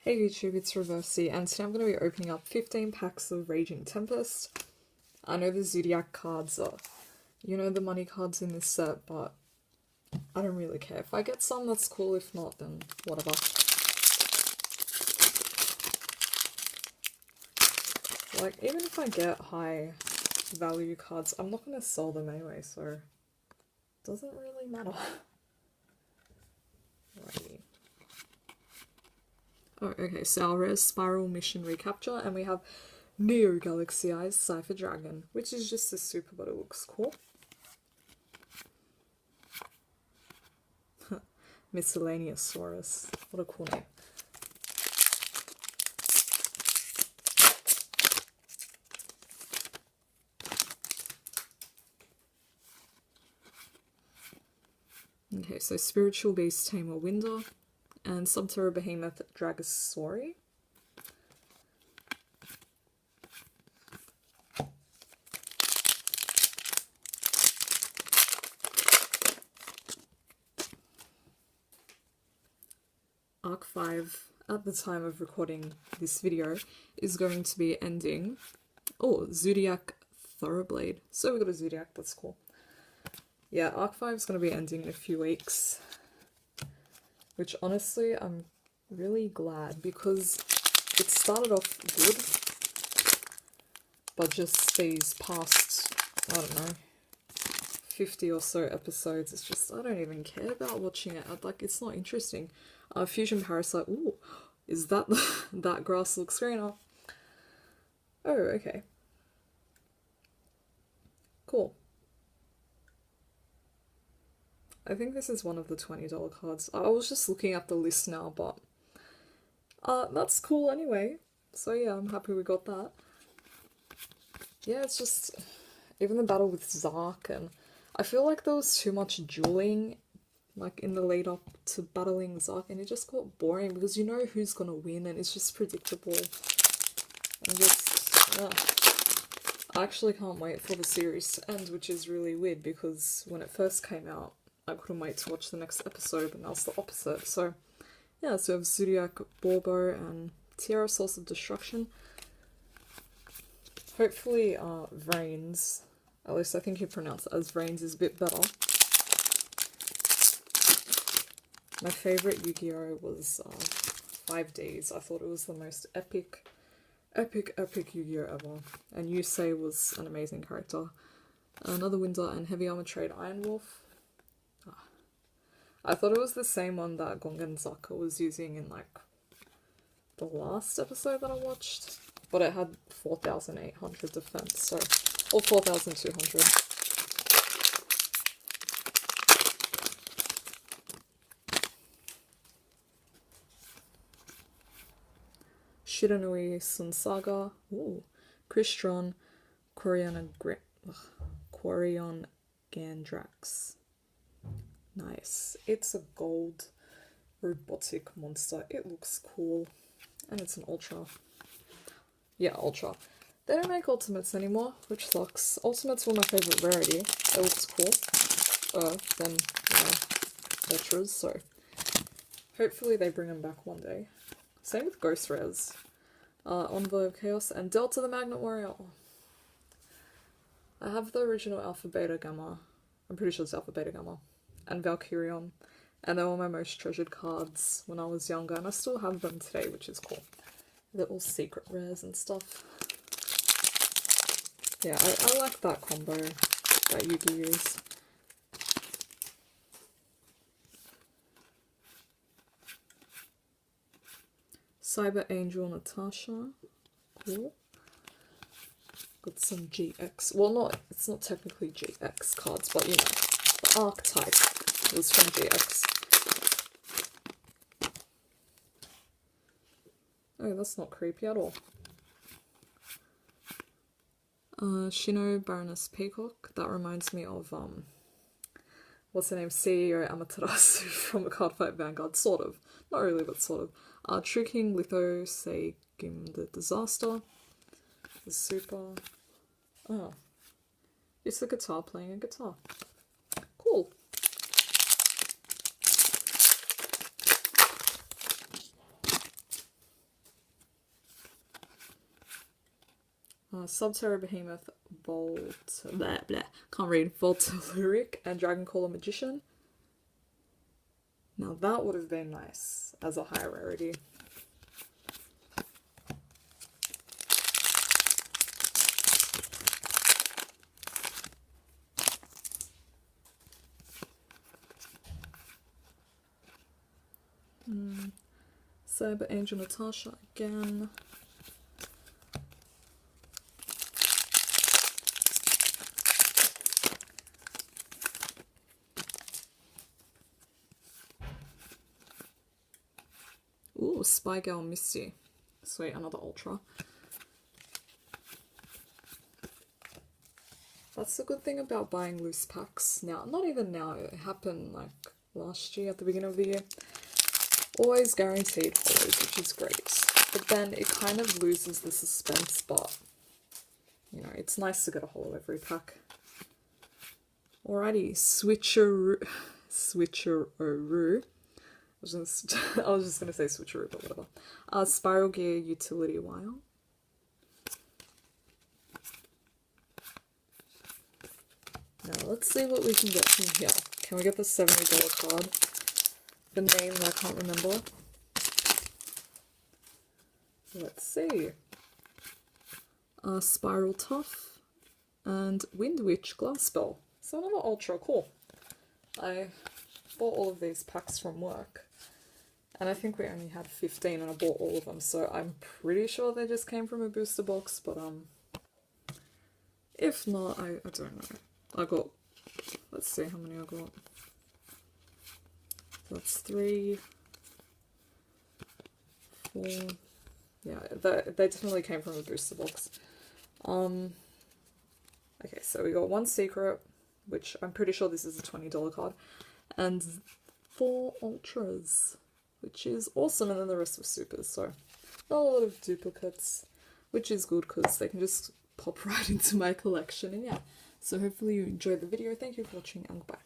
Hey YouTube, it's Reversey, and today I'm going to be opening up 15 packs of Raging Tempest. I know the Zoodiac cards are, the money cards in this set, but I don't really care. If I get some, that's cool. If not, then whatever. Like, even if I get high value cards, I'm not going to sell them anyway, so it doesn't really matter. Righty. Oh, okay, so our res Spiral Mission Recapture, and we have Neo Galaxy Eyes Cypher Dragon, which is just a super, but it looks cool. Miscellaneous Saurus, what a cool name. Okay, so Spiritual Beast Tamer Winder, and Subterra Behemoth Dragosauri. Arc 5, at the time of recording this video, is going to be ending. Oh, Zoodiac Thoroughblade. So we got a Zoodiac, that's cool. Yeah, Arc 5 is going to be ending in a few weeks. Which honestly, I'm really glad because it started off good. But just these past, I don't know, 50 or so episodes, it's just, I don't even care about watching it. Like, it's not interesting. Fusion Parasite, ooh, is that, that grass looks greener. Oh, okay. Cool. I think this is one of the $20 cards. I was just looking at the list now, but that's cool anyway. So yeah, I'm happy we got that. Yeah, it's just, even the battle with Zark, and I feel like there was too much dueling, like in the lead up to battling Zark, and it just got boring because you know who's gonna win and it's just predictable. And just, yeah. I actually can't wait for the series to end, which is really weird because when it first came out, I couldn't wait to watch the next episode, and now it's the opposite. So, yeah, so we have Zoodiac, Borbo, and Tiara, Source of Destruction. Hopefully, Vrains, at least I think you pronounce it as Vrains, is a bit better. My favourite Yu-Gi-Oh! Was 5Ds. I thought it was the most epic Yu-Gi-Oh! Ever. And Yusei was an amazing character. Another Winder and Heavy Armor Trade Iron Wolf. I thought it was the same one that Gongen Zaka was using in, like, the last episode that I watched. But it had 4,800 defense, so... or 4,200. Shiranui Sun Saga. Ooh. Crystron. Quarion Gandrax. Nice. It's a gold robotic monster. It looks cool. And it's an ultra. Yeah, ultra. They don't make ultimates anymore, which sucks. Ultimates were my favourite rarity. It looks cool. Then, Ultras, so hopefully they bring them back one day. Same with Ghost Rares. Envoy of Chaos and Delta the Magnet Warrior. Oh. I have the original Alpha Beta Gamma. I'm pretty sure it's Alpha Beta Gamma. And Valkyrion. And they were my most treasured cards when I was younger, and I still have them today, which is cool. They're all secret rares and stuff. Yeah, I like that combo that Yugi used. Cyber Angel Natasha. Cool. Got some GX. Well, it's not technically GX cards, but you know, the archetype was from GX. Oh, that's not creepy at all. Shino Baroness Peacock. That reminds me of, what's her name? CEO Amaterasu from a Cardfight Vanguard. Sort of. Not really, but sort of. True King Litho Seigim the Disaster. The Super. Oh. It's the guitar playing a guitar. Cool. Subterra Behemoth, can't read, Voltelyric, and Dragoncaller Magician. Now that would have been nice as a high rarity. Cyber Angel Natasha again. Ooh, Spy Girl Misty. Sweet, another Ultra. That's the good thing about buying loose packs now. Not even now, it happened like last year at the beginning of the year. Always guaranteed hollows, which is great. But then it kind of loses the suspense, but you know, it's nice to get a holo every pack. Alrighty, switcheroo. I was just gonna say switcheroo, but whatever. Spiral Gear Utility Wire. Now let's see what we can get from here. Can we get the $70 card? The name I can't remember. Let's see. Spiral Tough and Wind Witch Glass Spell. So another Ultra, cool. I bought all of these packs from work. And I think we only had 15 and I bought all of them, so I'm pretty sure they just came from a booster box, but if not, I don't know. I got, let's see how many I got. So that's 3, 4, yeah, they definitely came from a booster box. Okay, so we got one secret, which I'm pretty sure this is a $20 card, and 4 ultras, which is awesome, and then the rest were supers, so not a lot of duplicates, which is good because they can just pop right into my collection, and yeah. So hopefully you enjoyed the video. Thank you for watching, and goodbye.